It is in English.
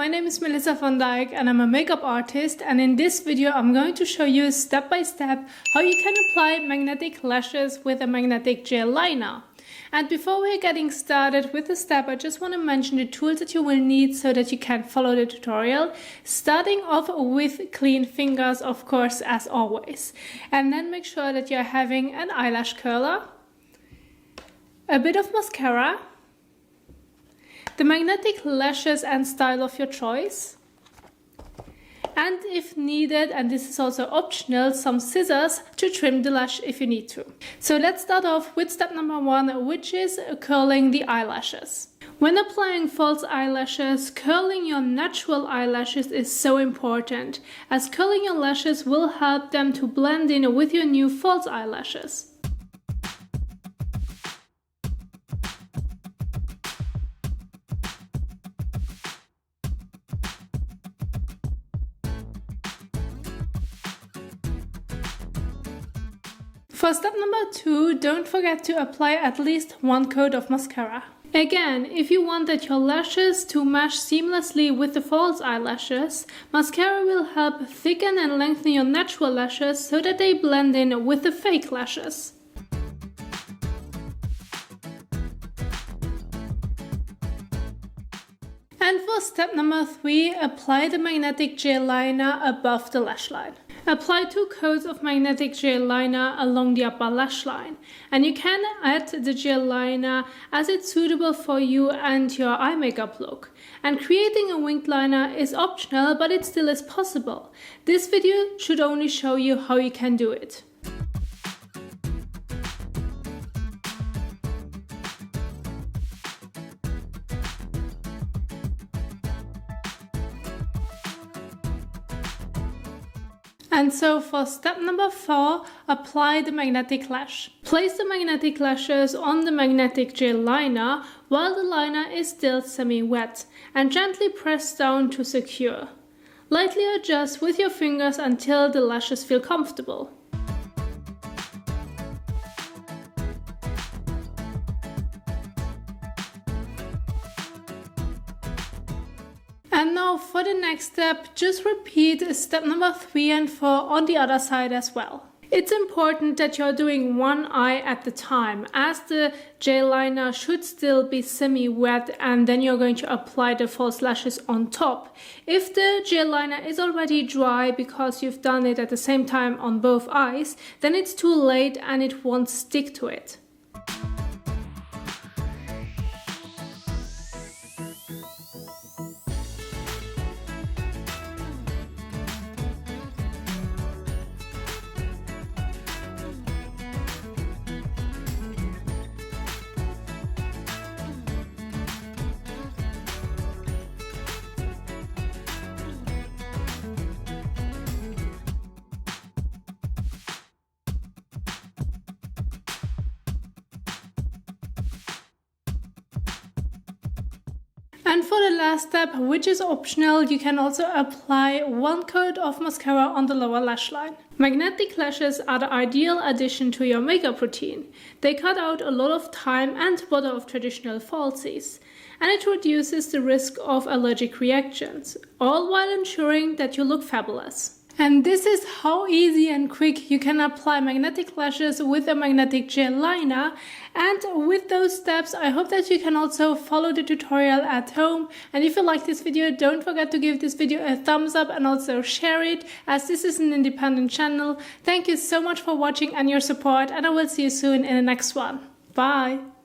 my name is Melissa van Dijk and I'm a makeup artist, and in this video I'm going to show you step by step how you can apply magnetic lashes with a magnetic gel liner. And before we're getting started with the step, I just want to mention the tools that you will need so that you can follow the tutorial, starting off with clean fingers, of course, as always. And then make sure that you're having an eyelash curler, a bit of mascara, the magnetic lashes and style of your choice, and if needed, and this is also optional, some scissors to trim the lash if you need to. So let's start off with step number 1, which is curling the eyelashes. When applying false eyelashes, curling your natural eyelashes is so important, as curling your lashes will help them to blend in with your new false eyelashes. For step number 2, don't forget to apply at least one coat of mascara. Again, if you want that your lashes to mesh seamlessly with the false eyelashes, mascara will help thicken and lengthen your natural lashes so that they blend in with the fake lashes. And for step number 3, apply the magnetic gel liner above the lash line. Apply 2 coats of magnetic gel liner along the upper lash line, and you can add the gel liner as it's suitable for you and your eye makeup look. And creating a winged liner is optional, but it still is possible. This video should only show you how you can do it. And so for step number 4, apply the magnetic lash. Place the magnetic lashes on the magnetic gel liner while the liner is still semi-wet, and gently press down to secure. Lightly adjust with your fingers until the lashes feel comfortable. And now for the next step, just repeat step number 3 and 4 on the other side as well. It's important that you're doing one eye at the time, as the gel liner should still be semi-wet, and then you're going to apply the false lashes on top. If the gel liner is already dry because you've done it at the same time on both eyes, then it's too late and it won't stick to it. And for the last step, which is optional, you can also apply one coat of mascara on the lower lash line. Magnetic lashes are the ideal addition to your makeup routine. They cut out a lot of time and bother of traditional falsies, and it reduces the risk of allergic reactions, all while ensuring that you look fabulous. And this is how easy and quick you can apply magnetic lashes with a magnetic gel liner. And with those steps, I hope that you can also follow the tutorial at home. And if you like this video, don't forget to give this video a thumbs up and also share it, as this is an independent channel. Thank you so much for watching and your support, and I will see you soon in the next one. Bye!